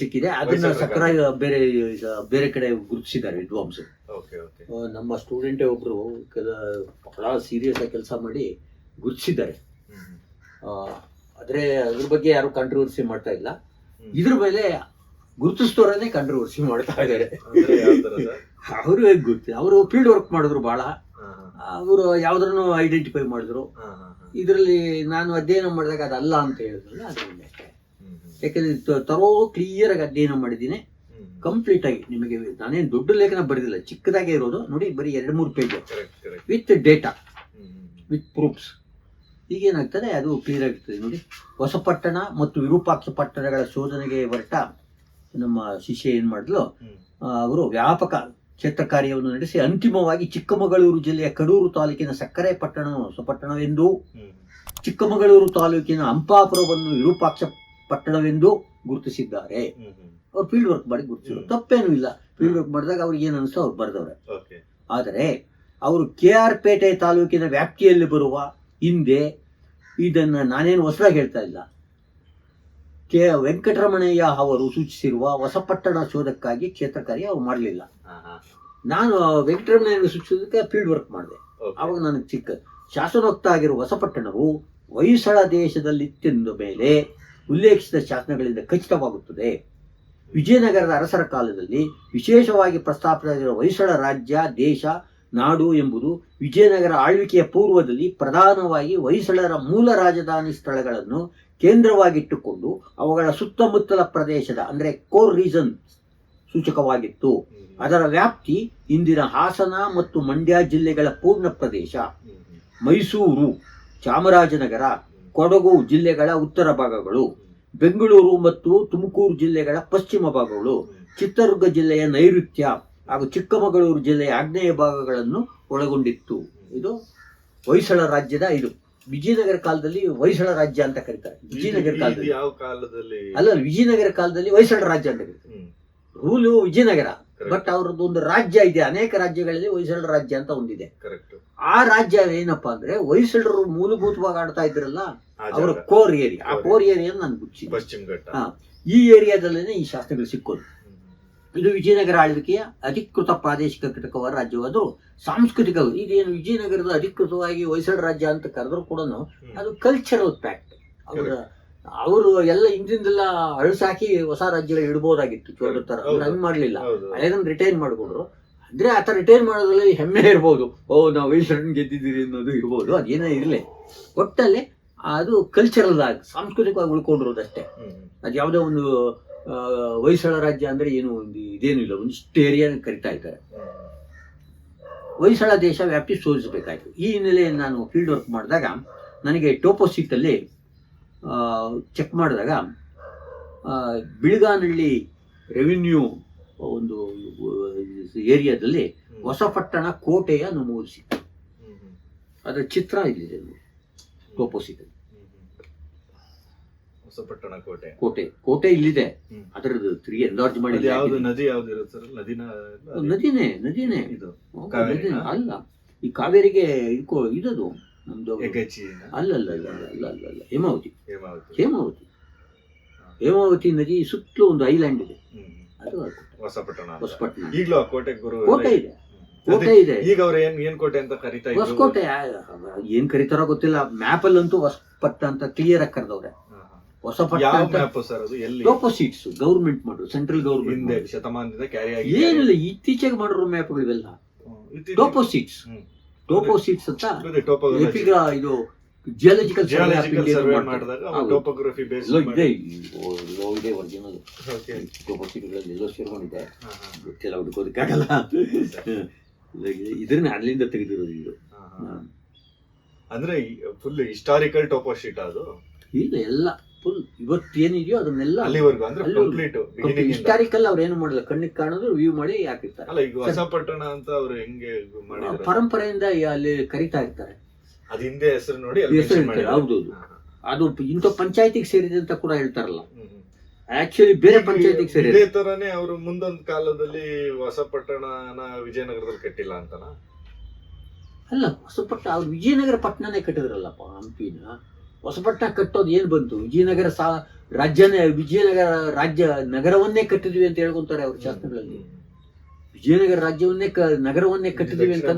ಸಿಕ್ಕಿದೆ. ಅದನ್ನ ಸಕ್ರಾಯ ಬೇರೆ ಕಡೆ ಗುರುತಿಸಿದ್ದಾರೆ ವಿದ್ವಾಂಸರು. ನಮ್ಮ ಸ್ಟೂಡೆಂಟೇ ಒಬ್ರು ಬಹಳ ಸೀರಿಯಸ್ ಆಗಿ ಕೆಲಸ ಮಾಡಿ ಗುರುತಿಸಿದ್ದಾರೆ. ಆದ್ರೆ ಅದ್ರ ಬಗ್ಗೆ ಯಾರು ಕಾಂಟ್ರವರ್ಸಿ ಮಾಡ್ತಾ ಇಲ್ಲ. ಇದ್ರ ಮೇಲೆ ಗುರುತಿಸ್ತೋರನ್ನೇ ಕಾಂಟ್ರವರ್ಸಿ ಮಾಡ್ತಾ ಇದ್ದಾರೆ. ಅವರು ಗೊತ್ತಿ, ಅವರು ಫೀಲ್ಡ್ ವರ್ಕ್ ಮಾಡಿದ್ರು ಬಹಳ. ಅವರು ಯಾವ್ದ್ರನ್ನು ಐಡೆಂಟಿಫೈ ಮಾಡಿದ್ರು. ಇದರಲ್ಲಿ ನಾನು ಅಧ್ಯಯನ ಮಾಡಿದಾಗ ಅದಲ್ಲ ಅಂತ ಹೇಳಿದ್ರಲ್ಲ, ಅದರಿಂದ ಯಾಕಂದ್ರೆ ತರೋ ಕ್ಲಿಯರ್ ಆಗಿ ಅಧ್ಯಯನ ಮಾಡಿದ್ದೀನಿ ಕಂಪ್ಲೀಟ್ ಆಗಿ. ನಿಮಗೆ ನಾನೇನು ದೊಡ್ಡ ಲೇಖನ ಬರೆದಿಲ್ಲ, ಚಿಕ್ಕದಾಗೆ ಇರೋದು ನೋಡಿ, ಬರೀ 2-3 page with data, with proofs. ಈಗೇನಾಗ್ತದೆ ಅದು ಕ್ಲಿಯರ್ ಆಗಿರ್ತದೆ ನೋಡಿ. ಹೊಸಪಟ್ಟಣ ಮತ್ತು ವಿರೂಪಾಕ್ಷ ಪಟ್ಟಣಗಳ ಶೋಧನೆಗೆ ಹೊರಟ ನಮ್ಮ ಶಿಷ್ಯ ಏನ್ ಮಾಡಿದ್ಲು,
ಹ್ಮ್.
ಅವರು ವ್ಯಾಪಕ ಕ್ಷೇತ್ರ ಕಾರ್ಯವನ್ನು ನಡೆಸಿ ಅಂತಿಮವಾಗಿ ಚಿಕ್ಕಮಗಳೂರು ಜಿಲ್ಲೆಯ ಕಡೂರು ತಾಲೂಕಿನ ಸಕ್ಕರೆ ಪಟ್ಟಣವೆಂದು,
ಹ್ಮ್.
ಚಿಕ್ಕಮಗಳೂರು ತಾಲೂಕಿನ ಹಂಪಾಪುರವನ್ನು ವಿರೂಪಾಕ್ಷ ಪಟ್ಟಣವೆಂದು ಗುರುತಿಸಿದ್ದಾರೆ.
ಹ್ಮ್. ಹ್ಮ್.
ಅವ್ರು ಫೀಲ್ಡ್ ವರ್ಕ್ ಮಾಡಿ ಗುರುತಿಸಿದ್ರು, ತಪ್ಪೇನೂ ಇಲ್ಲ. ಫೀಲ್ಡ್ ವರ್ಕ್ ಮಾಡಿದಾಗ ಅವ್ರಿಗೆ ಏನು ಅನಿಸ್ತೋ ಅವ್ರು ಬರೆದವ್ರೆ.
ಓಕೆ.
ಆದರೆ ಅವರು KR ಪೇಟೆ ತಾಲೂಕಿನ ವ್ಯಾಪ್ತಿಯಲ್ಲಿ ಬರುವ ಹಿಂದೆ, ಇದನ್ನ ನಾನೇನು ಹೊಸದಾಗಿ ಹೇಳ್ತಾ ಇಲ್ಲ, ವೆಂಕಟರಮಣಯ್ಯ ಅವರು ಸೂಚಿಸಿರುವ ಹೊಸಪಟ್ಟಣ ಶೋಧಕ್ಕಾಗಿ ಕ್ಷೇತ್ರ ಕಾರ್ಯ ಅವ್ರು ಮಾಡಲಿಲ್ಲ. ನಾನು ವೆಂಕಟರಮಣಯ್ಯ ಸೂಚಿಸೋದಕ್ಕೆ ಫೀಲ್ಡ್ ವರ್ಕ್ ಮಾಡಿದೆ. ಆವಾಗ ನನಗೆ ಚಿಕ್ಕ ಶಾಸನೋಕ್ತ ಆಗಿರುವ ಹೊಸಪಟ್ಟಣವು ಹೊಯ್ಸಳ ದೇಶದಲ್ಲಿತ್ತೆಂದ ಮೇಲೆ ಉಲ್ಲೇಖಿಸಿದ ಶಾಸನಗಳಿಂದ ಖಚಿತವಾಗುತ್ತದೆ. ವಿಜಯನಗರದ ಅರಸರ ಕಾಲದಲ್ಲಿ ವಿಶೇಷವಾಗಿ ಪ್ರಸ್ತಾಪಿಸಿರುವ ಹೊಯ್ಸಳ ರಾಜ್ಯ, ದೇಶ, ನಾಡು ಎಂಬುದು ವಿಜಯನಗರ ಆಳ್ವಿಕೆಯ ಪೂರ್ವದಲ್ಲಿ ಪ್ರಧಾನವಾಗಿ ಹೊಯ್ಸಳರ ಮೂಲ ರಾಜಧಾನಿ ಸ್ಥಳಗಳನ್ನು ಕೇಂದ್ರವಾಗಿಟ್ಟುಕೊಂಡು ಅವುಗಳ ಸುತ್ತಮುತ್ತಲ ಪ್ರದೇಶದ ಅಂದರೆ ಕೋರ್ ರೀಜನ್ ಸೂಚಕವಾಗಿತ್ತು. ಅದರ ವ್ಯಾಪ್ತಿ ಇಂದಿನ ಹಾಸನ ಮತ್ತು ಮಂಡ್ಯ ಜಿಲ್ಲೆಗಳ ಪೂರ್ಣ ಪ್ರದೇಶ, ಮೈಸೂರು, ಚಾಮರಾಜನಗರ, ಕೊಡಗು ಜಿಲ್ಲೆಗಳ ಉತ್ತರ ಭಾಗಗಳು, ಬೆಂಗಳೂರು ಮತ್ತು ತುಮಕೂರು ಜಿಲ್ಲೆಗಳ ಪಶ್ಚಿಮ ಭಾಗಗಳು, ಚಿತ್ರದುರ್ಗ ಜಿಲ್ಲೆಯ ನೈಋತ್ಯ ಹಾಗೂ ಚಿಕ್ಕಮಗಳೂರು ಜಿಲ್ಲೆಯ ಆಗ್ನೇಯ ಭಾಗಗಳನ್ನು ಒಳಗೊಂಡಿತ್ತು. ಇದು ಹೊಯ್ಸಳ ರಾಜ್ಯದ ಇದು. ವಿಜಯನಗರ ಕಾಲದಲ್ಲಿ ಹೊಯ್ಸಳ ರಾಜ್ಯ ಅಂತ ಕರೀತಾರೆ. ವಿಜಯನಗರ ಕಾಲದಲ್ಲಿ
ಯಾವ ಕಾಲದಲ್ಲಿ
ಅಲ್ಲ, ವಿಜಯನಗರ ಕಾಲದಲ್ಲಿ ಹೊಯ್ಸಳ ರಾಜ್ಯ ಅಂತ ಕರೀತಾರೆ. ರೂಲು ವಿಜಯನಗರ, ಬಟ್ ಅವ್ರದ್ದು ಒಂದು ರಾಜ್ಯ ಇದೆ. ಅನೇಕ ರಾಜ್ಯಗಳಲ್ಲಿ ಹೊಯ್ಸಳ ರಾಜ್ಯ ಅಂತ ಒಂದಿದೆ. ಆ ರಾಜ್ಯ ಏನಪ್ಪಾ ಅಂದ್ರೆ ಹೊಯ್ಸಳರು ಮೂಲಭೂತವಾಗಿ ಆಡ್ತಾ ಇದ್ರಲ್ಲ, ಅವರ ಕೋರ್ ಏರಿಯಾ. ಆ ಕೋರ್ ಏರಿಯಾ ನಾನು ಗುಚ್ಚಿ
ಪಶ್ಚಿಮ ಘಟ್ಟ,
ಈ ಏರಿಯಾದಲ್ಲೇನೆ ಈ ಶಾಸನಗಳು ಸಿಕ್ಕೋದು. ಇದು ವಿಜಯನಗರ ಆಳ್ವಿಕೆಯ ಅಧಿಕೃತ ಪ್ರಾದೇಶಿಕ ಘಟಕವಾದ ರಾಜ್ಯವಾದರೂ ಸಾಂಸ್ಕೃತಿಕ, ಇದೇನು ವಿಜಯನಗರದ ಅಧಿಕೃತವಾಗಿ ಹೊಯ್ಸಳ ರಾಜ್ಯ ಅಂತ ಕರೆದ್ರು ಕೂಡ ಅದು ಕಲ್ಚರಲ್ ಫ್ಯಾಕ್ಟ್. ಅವರು ಎಲ್ಲ ಹಿಂದಿಂದೆಲ್ಲ ಅಳಿಸಾಕಿ ಹೊಸ ರಾಜ್ಯಗಳು ಇಡ್ಬೋದಾಗಿತ್ತು ಚೋಳರ ತರ. ಹಂಗ್ ಮಾಡ್ಲಿಲ್ಲ, ಹಳೆದನ್ನ ರಿಟೈನ್ ಮಾಡ್ಕೊಂಡ್ರು. ಅಂದ್ರೆ ಆತ ರಿಟೈನ್ ಮಾಡೋದ್ರಲ್ಲಿ ಹೆಮ್ಮೆ ಇರ್ಬೋದು, ನಾವು ಹೊಯ್ಸಳನ್ ಗೆದ್ದಿದ್ದೀರಿ ಅನ್ನೋದು ಇರ್ಬೋದು, ಅದೇನೇ ಇರಲಿ. ಒಟ್ಟಲ್ಲಿ ಅದು ಕಲ್ಚರಲ್ ಆಗಿ ಸಾಂಸ್ಕೃತಿಕವಾಗಿ ಉಳ್ಕೊಂಡಿರೋದಷ್ಟೇ. ಅದು ಯಾವುದೋ ಒಂದು ಹೊಯ್ಸಳ ರಾಜ್ಯ ಅಂದ್ರೆ ಏನು ಒಂದು ಇದೇನು ಇಲ್ಲ, ಒಂದಿಷ್ಟು ಏರಿಯಾ ಕರಿತಾ ಇದ್ದಾರೆ. ಹೊಯ್ಸಳ ದೇಶ ವ್ಯಾಪ್ತಿ ಶೋಧಿಸಬೇಕಾಯ್ತು. ಈ ಹಿನ್ನೆಲೆಯಲ್ಲಿ ನಾನು ಫೀಲ್ಡ್ ವರ್ಕ್ ಮಾಡಿದಾಗ ನನಗೆ ಟೋಪೋಸಿಟಲ್ಲಿ ಚೆಕ್ ಮಾಡಿದಾಗ ಬಿಳ್ಗಾನಹಳ್ಳಿ ರೆವಿನ್ಯೂ ಒಂದು ಏರಿಯಾದಲ್ಲಿ ಹೊಸಪಟ್ಟಣ ಕೋಟೆಯ ನಮೂದು ಸಿಕ್ತು. ಅದರ ಚಿತ್ರ ಇಲ್ಲಿದೆ ಟೋಪೋಸಿಟಲ್ಲಿ.
ಹೊಸಪಟ್ಟಣ
ಕೋಟೆ ಇಲ್ಲಿದೆ. ಅದರದ್ದು 3 ಎನ್ಲಾರ್ಜ್ ಮಾಡಿ.
ನದಿ ಯಾವ್ದು ಇರುತ್ತೆ?
ನದಿನೇ ಇದು ಅಲ್ಲ. ಈ ಕಾವೇರಿಗೆ ಇದದು ನಮ್ದು ಅಲ್ಲ, ಹೇಮಾವತಿ ನದಿ ಸುತ್ತಲೂ ಒಂದು ಐಲ್ಯಾಂಡ್ ಇದೆ. ಅದು ಹೊಸಪಟ್ಟಣ.
ಈಗಲೂ ಕೋಟೆ ಇದೆ. ಈಗ ಅವ್ರು ಏನ್ ಕೋಟೆ ಅಂತ ಕರೀತಾ ಇದ್ರು.
ಹೊಸಕೋಟೆ ಏನ್ ಕರೀತಾರೋ ಗೊತ್ತಿಲ್ಲ. ಮ್ಯಾಪ್ ಅಲ್ಲಂತೂ ಹೊಸಪಟ್ಟ ಅಂತ ಕ್ಲಿಯರ್ ಆಗಿ ಕರೆದವ್ರೆ. ಟೋಪೋಸಿಟ್ಸ್ ಗೌರ್ಮೆಂಟ್ ಮಾಡೋದು, ಸೆಂಟ್ರಲ್ ಗೌರ್ಮೆಂಟ್
ಶತಮಾನದಿಂದ
ಏನಿಲ್ಲ, ಇತ್ತೀಚೆಗೆ ಮಾಡಿರೋ ಮ್ಯಾಪ್ಗಳಿವೆಲ್ಲ ಟೋಪೋಸಿಟ್ಸ್ ಅಂತ. ಇದು ಜಿಯಾಲಜಿಕಲ್ ಸರ್ವೆ ಮಾಡಿದಾಗ
ಟೋಪೋಗ್ರಫಿ ಬೇಸ್
ಇದೆ. ಒರಿಜಿನಲ್ ಟೋಪೋಸಿಟ್ಗಳಲ್ಲಿ ಎಲ್ಲೋ ಸೇರ್ಕೊಂಡಿದೆ, ಗೊತ್ತಿಲ್ಲ, ಹುಡುಕೋದಕ್ಕಾಗಲ್ಲ. ಇದ್ರನ್ನ ಅಲ್ಲಿಂದ ತೆಗೆದಿರೋದು ಇದು.
ಅಂದ್ರೆ ಫುಲ್ ಹಿಸ್ಟಾರಿಕಲ್ ಟೋಪೋಶೀಟ್ ಅದು.
ಈಗ ಎಲ್ಲ ಫುಲ್ ಇವತ್ತೇನಿದೆಯೋ ಅದನ್ನೆಲ್ಲ
ಹಿಸ್ಟಾರಿಕಲ್
ಅವ್ರು ಏನು ಮಾಡಿಲ್ಲ, ಕಣ್ಣಿಗೆ ಕಾಣೋದು ವ್ಯೂ ಮಾಡಿ ಹಾಕಿರ್ತಾರೆ.
ಅಲ್ಲ, ಈಗ ಹೊಸಪಟ್ಟಣ ಅಂತ ಅವ್ರು ಹೆಂಗೆ
ಪರಂಪರೆಯಿಂದ ಅಲ್ಲಿ ಕರಿತಾ ಇರ್ತಾರೆ.
ಅದ್ ಹಿಂದೆ ಹೆಸರು ನೋಡಿ
ಹೌದು. ಅದು ಇಂಥ ಪಂಚಾಯತಿಗೆ ಸೇರಿದೆ ಅಂತ ಕೂಡ ಹೇಳ್ತಾರಲ್ಲ. ಆಕ್ಚುಲಿ ಬೇರೆ ಪಂಚಾಯತಿಗೆ ಸೇರಿದೆ.
ಇದೇ ತರಾನೇ ಅವರು ಮುಂದೊಂದು ಕಾಲದಲ್ಲಿ ಹೊಸಪಟ್ಟಣನ ವಿಜಯನಗರದಲ್ಲಿ ಕಟ್ಟಿಲ್ಲ ಅಂತನ?
ಅಲ್ಲ, ಅವ್ರು ವಿಜಯನಗರ ಪಟ್ಟಣನೇ ಕಟ್ಟಿದ್ರಲ್ಲಪ್ಪ. ಹಂಪಿನ ಹೊಸಪಟ್ಟಣ ಕಟ್ಟೋದು ಏನ್ ಬಂತು? ವಿಜಯನಗರ ವಿಜಯನಗರ ರಾಜ್ಯ ನಗರವನ್ನೇ ಕಟ್ಟಿದ್ವಿ ಅಂತ ಹೇಳ್ಕೊಂತಾರೆ ಅವ್ರ ಶಾಸ್ತ್ರಗಳಲ್ಲಿ. ವಿಜಯನಗರ ರಾಜ್ಯವನ್ನೇ ನಗರವನ್ನೇ ಕಟ್ಟಿದ್ವಿ ಅಂತ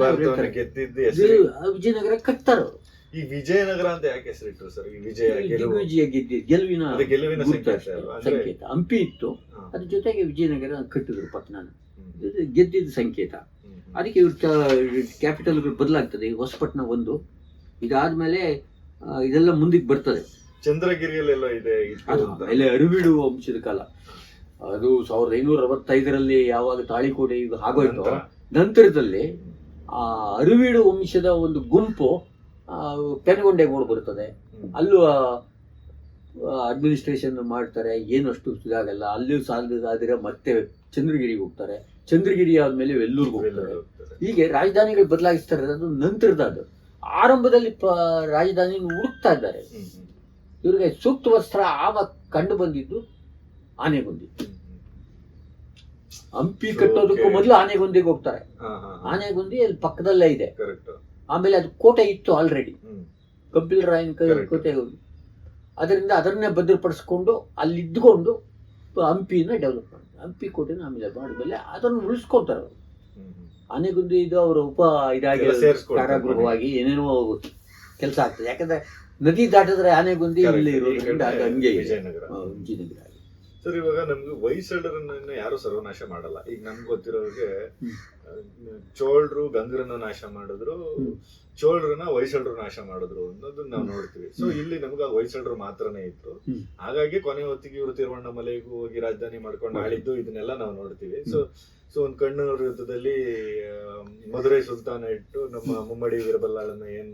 ವಿಜಯನಗರ ಕಟ್ತಾರ.
ಈ ವಿಜಯನಗರ ಅಂತ ಯಾಕೆ ಹೆಸರಿಟ್ರು ಸರ್?
ಗೆಲುವಿನ ಸಂಕೇತ. ಹಂಪಿ ಇತ್ತು, ಅದ್ರ ಜೊತೆಗೆ ವಿಜಯನಗರ ಕಟ್ಟಿದ್ರು ಪಟ್ಟಣ, ಗೆದ್ದಿದ್ದ ಸಂಕೇತ. ಅದಕ್ಕೆ ಇವ್ರ ಕ್ಯಾಪಿಟಲ್ ಬದಲಾಗ್ತದೆ. ಹೊಸಪಟ್ಟಣ ಒಂದು ಇದಾದ್ಮೇಲೆ ಇದೆಲ್ಲ ಮುಂದಕ್ಕೆ ಬರ್ತದೆ.
ಚಂದ್ರಗಿರಿಯಲ್ಲೆಲ್ಲ ಇದೆ.
ಅಲ್ಲಿ ಅರಿವೀಡು ವಂಶದ ಕಾಲ, ಅದು 1565 ಯಾವಾಗ ತಾಳಿಕೋಟೆ ಈಗ ಆಗೋಯ್ತು. ನಂತರದಲ್ಲಿ ಆ ಅರಿವೀಡು ವಂಶದ ಒಂದು ಗುಂಪು ಪೆನಗೊಂಡೆಗೆ ಓಡ್ ಬರ್ತದೆ. ಅಲ್ಲೂ ಅಡ್ಮಿನಿಸ್ಟ್ರೇಷನ್ ಮಾಡ್ತಾರೆ, ಏನು ಅಷ್ಟು ಇದಾಗಲ್ಲ. ಅಲ್ಲಿಯೂ ಸಾಲದಾದ್ರೆ ಮತ್ತೆ ಚಂದ್ರಗಿರಿಗೆ ಹೋಗ್ತಾರೆ, ಚಂದ್ರಗಿರಿ ಆದ್ಮೇಲೆ ವೆಲ್ಲೂರ್ಗೆ ಹೋಗ್ತಾರೆ. ಹೀಗೆ ರಾಜಧಾನಿಗಳು ಬದಲಾಯಿಸ್ತಾರೆ. ಅದು ನಂತರದ, ಅದು ಆರಂಭದಲ್ಲಿ ರಾಜಧಾನಿ ಹುಡುಕ್ತಾ ಇದ್ದಾರೆ. ಇವ್ರಿಗೆ ಸೂಕ್ತ ವಸ್ತ್ರ ಆವಾಗ ಕಂಡು ಬಂದಿದ್ದು ಆನೆಗೊಂದಿ. ಹಂಪಿ ಕಟ್ಟೋದಕ್ಕೂ ಮೊದಲು ಆನೆಗೊಂದಿಗೆ ಹೋಗ್ತಾರೆ. ಆನೆಗೊಂದಿ ಅಲ್ಲಿ ಪಕ್ಕದಲ್ಲೇ ಇದೆ. ಆಮೇಲೆ ಅದು ಕೋಟೆ ಇತ್ತು ಆಲ್ರೆಡಿ, ಕಪಿಲ್ ರಾಯನ್ ಕೋಟೆ. ಅದರಿಂದ ಅದನ್ನೇ ಭದ್ರಪಡಿಸ್ಕೊಂಡು ಅಲ್ಲಿ ಇದ್ಕೊಂಡು ಹಂಪಿನ ಡೆವಲಪ್ ಮಾಡಿ, ಹಂಪಿ ಕೋಟೆನ ಆಮೇಲೆ ಮಾಡಿದ್ಮೇಲೆ ಅದನ್ನು ಉಳಿಸ್ಕೊತಾರೆ ಅವರು. ಆನೆಗೊಂದಿ ಇದು ಅವರ ಇದಾಗಿ ಕಾರಾಗೃಹವಾಗಿ ಏನೇನೋ ಕೆಲಸ ಆಗ್ತದೆ. ಯಾಕಂದ್ರೆ ನದಿ ದಾಟಿದ್ರೆ ಆನೆಗೊಂದಿ ಇಲ್ಲಿ ಇರೋದ್ರಿಂದ ಅದು ಹಂಗೆ ವಿಜಯನಗರ.
ಸರ್, ಇವಾಗ ನಮ್ಗೆ ಹೊಯ್ಸಳರನ್ನ ಯಾರು ಸರ್ವನಾಶ ಮಾಡಲ್ಲ. ಈಗ ನಮ್ಗೆ ಗೊತ್ತಿರೋರಿಗೆ ಚೋಳರು ಗಂಗರನ್ನ ನಾಶ ಮಾಡಿದ್ರು, ಚೋಳರನ್ನ ಹೊಯ್ಸಳರು ನಾಶ ಮಾಡಿದ್ರು ಅನ್ನೋದನ್ನ ನಾವು ನೋಡ್ತೀವಿ. ಸೊ ಇಲ್ಲಿ ನಮ್ಗೆ ಹೊಯ್ಸಳರು ಮಾತ್ರನೇ ಇತ್ತು. ಹಾಗಾಗಿ ಕೊನೆ ಹೊತ್ತಿಗೆ ಇವರು ತಿರುವಣ್ಣಾಮಲೈಗೂ ಹೋಗಿ ರಾಜಧಾನಿ ಮಾಡ್ಕೊಂಡು ಆಳಿದ್ದು ಇದನ್ನೆಲ್ಲ ನಾವು ನೋಡ್ತೀವಿ. ಸೊ ಒಂದು ಕಣ್ಣೂರು ಯುದ್ಧದಲ್ಲಿ ಮಧುರೈ ಸುಲ್ತಾನ ಇಟ್ಟು ನಮ್ಮ ಮುಮ್ಮಡಿ ವೀರಬಲ್ಲಾಳನ್ನ ಏನ್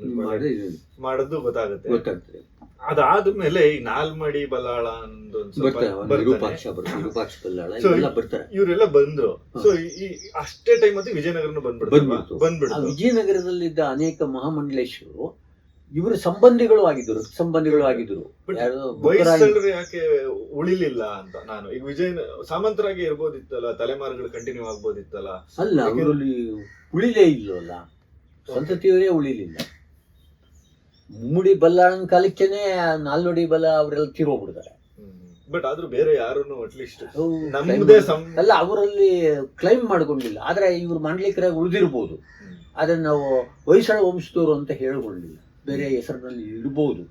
ಮಾಡದ್ದು ಗೊತ್ತಾಗುತ್ತೆ. ಅದಾದ್ಮೇಲೆ ಈ ನಾಲ್ಮಡಿ ಬಲ್ಲಾಳ ಇವರೆಲ್ಲ ಬಂದ್ರು. ಸೊ ಅಷ್ಟೇ ಟೈಮ್ ಮತ್ತೆ ವಿಜಯನಗರನು ಬಂದ್ಬಿಡ್ತು.
ವಿಜಯನಗರದಲ್ಲಿದ್ದ ಅನೇಕ ಮಹಾಮಂಡಲೇಶ್ವರು ಇವರ ಸಂಬಂಧಿಗಳು ಆಗಿದ್ರು.
ಹೊಯ್ಸಳರು ಯಾಕೆ ಉಳಿಲಿಲ್ಲ ಅಂತ ನಾನು ಈಗ ಸಾಮಂತರಾಗಿ ಇರ್ಬೋದಿತ್ತಲ್ಲ, ತಲೆಮಾರುಗಳು ಕಂಟಿನ್ಯೂ ಆಗ್ಬೋದಿತ್ತಲ್ಲ.
ಅಲ್ಲ, ಅವರಲ್ಲಿ ಉಳಿಲೇ ಇಲ್ಲವಲ್ಲ, ಸಂತತಿಯವರೇ ಉಳಿಲಿಲ್ಲ. ಮುಮ್ಮಡಿ ಬಲ್ಲಾಳನ ಕಾಲಕ್ಕೇನೆ ನಾಲ್ವಡಿ ಬಲ ಅವರೆಲ್ಲ ತೀರೋಗ್ಬಿಡ್ತಾರೆ.
ಬಟ್ ಆದ್ರೂ ಬೇರೆ ಯಾರನ್ನು ಅಟ್ಲೀಸ್ಟ್
ಅಲ್ಲ, ಅವರಲ್ಲಿ ಕ್ಲೈಮ್ ಮಾಡ್ಕೊಂಡಿಲ್ಲ. ಆದ್ರೆ ಇವ್ರು ಮಾಂಡ್ಲಿಕರಾಗಿ ಉಳಿದಿರ್ಬೋದು, ಆದ್ರೆ ನಾವು ಹೊಯ್ಸಳ ವಂಶದವರು ಅಂತ ಹೇಳ್ಕೊಂಡಿಲ್ಲ. ಬೇರೆ ಹೆಸರಿನಲ್ಲಿ ಇರ್ಬೋದು,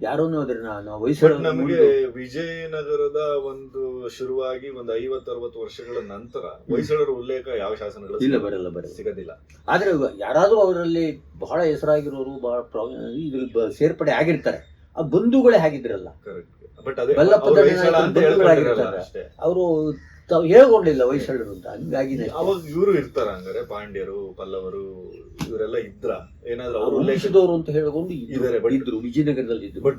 ಯಾರನ್ನು ಅದನ್ನ ನಾವು ಹೊಯ್ಸಳ.
ನಮಗೆ ವಿಜಯನಗರದ ಒಂದು ಶುರುವಾಗಿ ಒಂದು 50-60 ವರ್ಷಗಳ ನಂತರ ಹೊಯ್ಸಳರ ಉಲ್ಲೇಖ ಯಾವ ಶಾಸನಗಳು
ಇಲ್ಲ, ಬರಲ್ಲ
ಸಿಗೋದಿಲ್ಲ.
ಆದ್ರೆ ಯಾರಾದ್ರೂ ಅವರಲ್ಲಿ ಬಹಳ ಹೆಸರಾಗಿರೋರು, ಬಹಳ ಇದ್ರ ಸೇರ್ಪಡೆ ಆಗಿರ್ತಾರೆ. ಆ ಬಂಧುಗಳೇ ಆಗಿದ್ರಲ್ಲ,
ಬಟ್
ಅವರು ತಾವು ಹೇಳ್ಕೊಂಡಿಲ್ಲ ಹೊಯ್ಸಳರು ಅಂತ. ಹಂಗಾಗಿ
ಅವಾಗ ಇವರು ಇರ್ತಾರ, ಹಂಗಾರೆ ಪಾಂಡ್ಯರು, ಪಲ್ಲವರು ಇವರೆಲ್ಲ ಇದ್ರ ಏನಾದ್ರು ಅವ್ರ
ವಂಶದವರು ಅಂತ ಹೇಳ್ಕೊಂಡು ಇದ್ರು ವಿಜಯನಗರದಲ್ಲಿ ಇದ್ರು.
ಬಟ್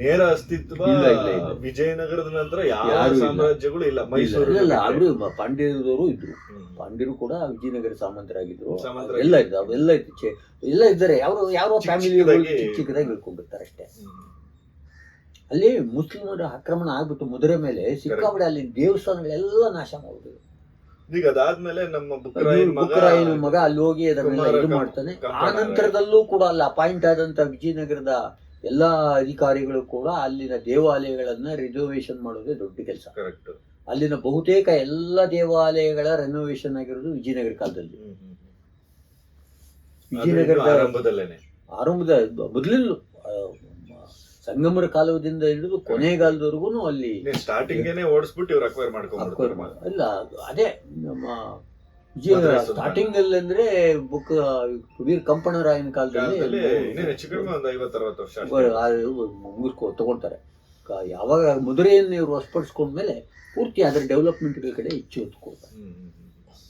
ನೇರ ಅಸ್ತಿತ್ವ ವಿಜಯನಗರದ ನಂತರ ಯಾವ ಸಾಮ್ರಾಜ್ಯಗಳು ಇಲ್ಲ. ಮೈಸೂರು
ಅವರು ಪಾಂಡ್ಯದವರು ಇದ್ರು. ಪಾಂಡ್ಯರು ಕೂಡ ವಿಜಯನಗರ ಸಾಮಂತರಾಗಿದ್ರು. ಎಲ್ಲ ಇದ್ದು ಅವೆಲ್ಲ ಇತ್ತು, ಎಲ್ಲ ಇದ್ದಾರೆ. ಯಾವ ಫ್ಯಾಮಿಲಿ ಚಿಕ್ಕದಾಗಿ ಇಟ್ಕೊಂಡಿರ್ತಾರೆ ಅಷ್ಟೇ. ಅಲ್ಲಿ ಮುಸ್ಲಿಮರ ಆಕ್ರಮಣ ಆಗ್ಬಿಟ್ಟು ಮಧುರೆ ಮೇಲೆ ಸಿಕ್ಕಾಪಟ್ಟೆ ಅಲ್ಲಿ ದೇವಸ್ಥಾನಗಳೆಲ್ಲ ನಾಶ ಮಾಡಿದ್ರು.
ಈಗ ಅದಾದ್ಮೇಲೆ ನಮ್ಮ
ಬುಕ್ಕರಾಯನ ಮಗ ಅಲ್ಲಿ ಹೋಗಿ ಅದನ್ನೆಲ್ಲ ಇದು ಮಾಡ್ತಾನೆ. ಆ ನಂತರದಲ್ಲೂ ಕೂಡ ಅಲ್ಲಿ ಅಪಾಯಿಂಟ್ ಆದಂತ ವಿಜಯನಗರದ ಎಲ್ಲಾ ಅಧಿಕಾರಿಗಳು ಕೂಡ ಅಲ್ಲಿನ ದೇವಾಲಯಗಳನ್ನ ರಿನೋವೇಷನ್ ಮಾಡೋದೇ ದೊಡ್ಡ ಕೆಲಸ. ಅಲ್ಲಿನ ಬಹುತೇಕ ಎಲ್ಲ ದೇವಾಲಯಗಳ ರೆನೋವೇಷನ್ ಆಗಿರೋದು ವಿಜಯನಗರ ಕಾಲದಲ್ಲಿ. ವಿಜಯನಗರದ ಆರಂಭದ ಮೊದಲಿನ ಸಂಗಮರ ಕಾಲದಿಂದ ಹಿಡಿದು ಕೊನೆಗಾಲದವರೆಗೂ ಅಲ್ಲಿ
ಸ್ಟಾರ್ಟಿಂಗ್ ಓಡಿಸ್ಬಿಟ್ಟು ಇವ್ರು ಅಕ್ವೈರ್ ಮಾಡ್ಕೊಂಡು
ಇಲ್ಲ. ಅದೇ ನಮ್ಮ ವಿಜಯ ಸ್ಟಾರ್ಟಿಂಗ್ ಅಲ್ಲಿ ಅಂದ್ರೆ ವೀರ್ ಕಂಪಣರಾಯನ ಕಾಲದಲ್ಲಿ ತಗೊಳ್ತಾರೆ. ಯಾವಾಗ ಮಧುರೆಯನ್ನು ಇವರು ವಶಪಡಿಸ್ಕೊಂಡ್ಮೇಲೆ ಪೂರ್ತಿ ಅದರ ಡೆವಲಪ್ಮೆಂಟ್ಗಳ ಕಡೆ ಹೆಚ್ಚು ಹೊತ್ತು ಕೊಡ್ತಾರೆ.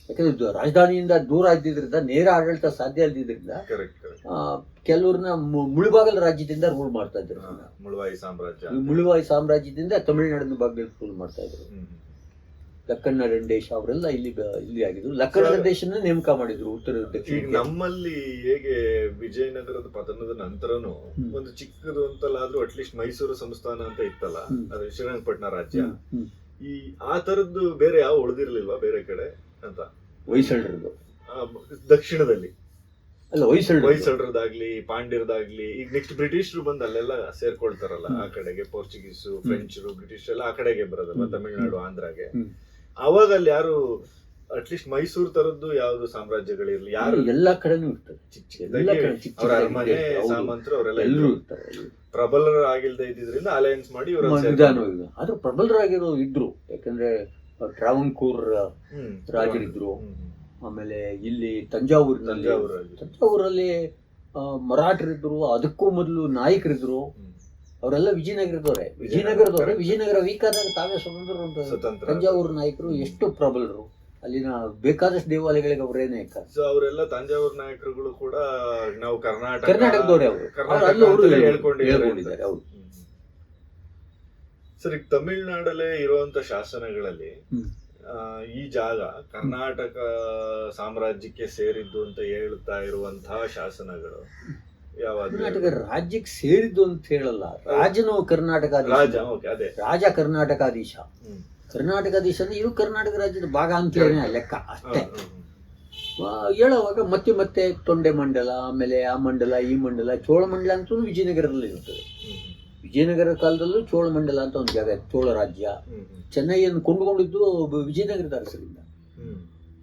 ಯಾಕಂದ್ರೆ ರಾಜಧಾನಿಯಿಂದ ದೂರ ಇದ್ದಿದ್ರಿಂದ ನೇರ ಆಡಳಿತ ಸಾಧ್ಯ ಇದ್ದಿದ್ರಿಂದ ಕೆಲವ್ರನ್ನ ಮುಳುಬಾಗಲ ರಾಜ್ಯದಿಂದ ರೂಲ್ ಮಾಡ್ತಾ ಇದ್ರು. ಮುಳುವಾಯಿ ಸಾಮ್ರಾಜ್ಯದಿಂದ ತಮಿಳುನಾಡಿನ ಭಾಗದಲ್ಲಿ ರೂಲ್ ಮಾಡ್ತಾ ಇದ್ರು. ಲಕ್ಕಣ್ಣ ರಂಡೇಶ್ ಅವರೆಲ್ಲ ಇಲ್ಲಿ ಆಗಿದ್ರು. ಲಕ್ಕಣ್ಣ ರಂಡೇಶನ್ನ ನೇಮಕ ಮಾಡಿದ್ರು ಉತ್ತರ ದಕ್ಷಿಣ.
ನಮ್ಮಲ್ಲಿ ಹೇಗೆ ವಿಜಯನಗರದ ಪತನದ ನಂತರನು ಒಂದು ಚಿಕ್ಕದು ಅಂತಲ್ಲಾದ್ರೂ ಅಟ್ಲೀಸ್ಟ್ ಮೈಸೂರು ಸಂಸ್ಥಾನ ಅಂತ ಇತ್ತಲ್ಲ, ಅದು ಶ್ರೀರಂಗಪಟ್ಟಣ ರಾಜ್ಯ. ಆ ತರದ್ದು ಬೇರೆ ಯಾವ ಉಳಿದಿರ್ಲಿಲ್ವಾ ಬೇರೆ ಕಡೆ ಅಂತ?
ಹೊಯ್ಸಳರದ್ದು
ದಕ್ಷಿಣದಲ್ಲಿ
ಅಲ್ಲ,
ಹೊಯ್ಸಳರದಾಗ್ಲಿ ಪಾಂಡ್ಯರದಾಗ್ಲಿ. ಈಗ ನೆಕ್ಸ್ಟ್ ಬ್ರಿಟಿಷರು ಬಂದು ಅಲ್ಲೆಲ್ಲ ಸೇರ್ಕೊಳ್ತಾರಲ್ಲ, ಆ ಕಡೆಗೆ ಪೋರ್ಚುಗೀಸು, ಫ್ರೆಂಚರು, ಬ್ರಿಟಿಷ್ ಎಲ್ಲ ಆ ಕಡೆಗೆ ಬರೋದಲ್ಲ, ತಮಿಳುನಾಡು, ಆಂಧ್ರಾಗೆ. ಅವಾಗ ಅಲ್ಲಿ ಯಾರು ಅಟ್ಲೀಸ್ಟ್ ಮೈಸೂರು ತರದ್ದು ಯಾವ್ದು ಸಾಮ್ರಾಜ್ಯಗಳಿರ್ಲಿ, ಯಾರು
ಎಲ್ಲಾ ಕಡೆನೂ ಇರ್ತದೆ.
ಅವ್ರ ಅರಮನೆ ಸಾಮಂತರು ಅವರೆಲ್ಲ ಪ್ರಬಲರ ಆಗಿಲ್ದೇ ಇದ್ದಿದ್ರಿಂದ ಅಲಯನ್ಸ್ ಮಾಡಿ
ಆದ್ರೂ ಪ್ರಬಲರಾಗಿರೋ ಇದ್ರು. ಯಾಕಂದ್ರೆ ಟ್ರಾವಂಕೂರ್ ರಾಜರಿದ್ರು. ಆಮೇಲೆ ಇಲ್ಲಿ ತಂಜಾವೂರಲ್ಲಿ ಮರಾಠರಿದ್ರು. ಅದಕ್ಕೂ ಮೊದಲು ನಾಯಕರಿದ್ರು. ಅವರೆಲ್ಲ ವಿಜಯನಗರದವರೇ. ವಿಜಯನಗರ ವೀಕ್ ಆದಾಗ ತಾವೇ ಸ್ವತಂತ್ರ. ತಂಜಾವೂರು ನಾಯಕರು ಎಷ್ಟು ಪ್ರಬಲರು. ಅಲ್ಲಿನ ಬೇಕಾದಷ್ಟು ದೇವಾಲಯಗಳಿಗೆ ಅವರೇ ನಾಯಕ.
ಅವರೆಲ್ಲ ತಂಜಾವೂರು ನಾಯಕರುಗಳು ಕೂಡ ನಾವು
ಕರ್ನಾಟಕದವರೇ. ಅವರು ಹೇಳ್ಕೊಂಡಿದ್ದಾರೆ. ಅವರು
ಸರ್, ಈಗ ತಮಿಳ್ನಾಡಲ್ಲೇ ಇರುವಂತ ಶಾಸನಗಳಲ್ಲಿ
ಹ್ಮ್.
ಈ ಜಾಗ ಕರ್ನಾಟಕ ಸಾಮ್ರಾಜ್ಯಕ್ಕೆ ಸೇರಿದ್ದು ಅಂತ ಹೇಳ್ತಾ ಇರುವಂತಹ ಶಾಸನಗಳು ಯಾವಾದ್ರು
ಕರ್ನಾಟಕ ರಾಜ್ಯಕ್ಕೆ ಸೇರಿದ್ದು ಅಂತ ಹೇಳಲ್ಲ. ರಾಜನು ಕರ್ನಾಟಕಾಧೀಶ.
ರಾಜ, ಓಕೆ, ಅದೇ
ರಾಜ ಕರ್ನಾಟಕಾಧೀಶ.
ಹ್ಮ್.
ಕರ್ನಾಟಕಾಧೀಶ ಅಂದ್ರೆ ಇದು ಕರ್ನಾಟಕ ರಾಜ್ಯದ ಭಾಗ ಅಂತ ಲೆಕ್ಕ ಅಷ್ಟೇ.
ಹ್ಮ್, ಹ್ಮ್,
ಹೇಳುವಾಗ ಮತ್ತೆ ತೊಂಡೆ ಮಂಡಲ, ಆಮೇಲೆ ಆ ಮಂಡಲ ಈ ಮಂಡಲ, ಚೋಳ ಮಂಡಲ ಅಂತೂ ವಿಜಯನಗರದಲ್ಲಿ ಇರ್ತದೆ.
ಹ್ಮ್,
ವಿಜಯನಗರ ಕಾಲದಲ್ಲೂ ಚೋಳ ಮಂಡಲ ಅಂತ ಒಂದು ಜಾಗ ಇತ್ತು, ಚೋಳ ರಾಜ್ಯ.
ಹ್ಮ್, ಹ್ಮ್,
ಚೆನ್ನೈಯನ್ನು ಕೊಂಡುಕೊಂಡಿದ್ದು ವಿಜಯನಗರದ ಅರಸರಿಂದ.
ಹ್ಮ್.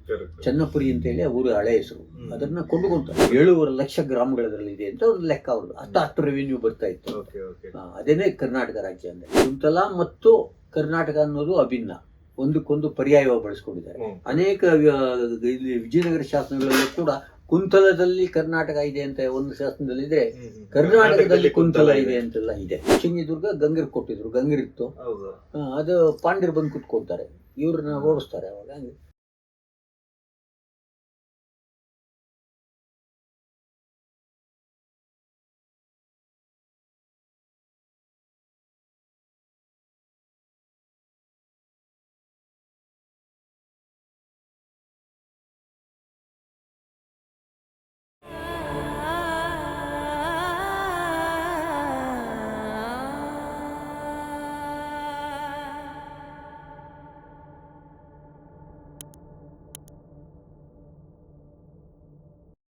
Correct.
ಚೆನ್ನಪುರಿ ಅಂತ ಹೇಳಿ ಊರ ಹಳೆ ಹೆಸರು.
ಹ್ಮ್.
ಅದನ್ನ ಕೊಂಡುಕೊಂತಾರೆ. 7.5 ಲಕ್ಷ ಗ್ರಾಮಗಳಲ್ಲಿ ಇದೆ ಅಂತ ಒಂದು ಲೆಕ್ಕ ಅವ್ರದ್ದು. ಅಷ್ಟು ರೆವಿನ್ಯೂ ಬರ್ತಾ ಇತ್ತು.
Okay, okay.
ಅದೇನೇ ಕರ್ನಾಟಕ ರಾಜ್ಯ ಅಂದ್ರೆ. ಕುಂತಲ ಮತ್ತು ಕರ್ನಾಟಕ ಅನ್ನೋದು ಅಭಿನ್ನ, ಒಂದಕ್ಕೊಂದು ಪರ್ಯಾಯವಾಗಿ ಬಳಸ್ಕೊಂಡಿದ್ದಾರೆ.
ಹ್ಮ್.
ಅನೇಕ ಇಲ್ಲಿ ವಿಜಯನಗರ ಶಾಸನಗಳಲ್ಲೂ ಕೂಡ ಕುಂತಲದಲ್ಲಿ ಕರ್ನಾಟಕ ಇದೆ ಅಂತ ಒಂದು ಶಾಸನದಲ್ಲಿ ಇದ್ರೆ,
ಹ್ಮ್, ಹ್ಮ್.
ಕರ್ನಾಟಕದಲ್ಲಿ ಕುಂತಲ ಇದೆ ಅಂತೆಲ್ಲ ಇದೆ. ಚಿಂಗಿದುರ್ಗ ಗಂಗರ್ ಕೊಟ್ಟಿದ್ರು, ಗಂಗರಿತ್ತು.
ಹೌದು.
ಅದು ಪಾಂಡ್ಯರು ಬಂದು ಕುತ್ಕೊಳ್ತಾರೆ, ಇವ್ರನ್ನ ಓಡಿಸ್ತಾರೆ ಅವಾಗ.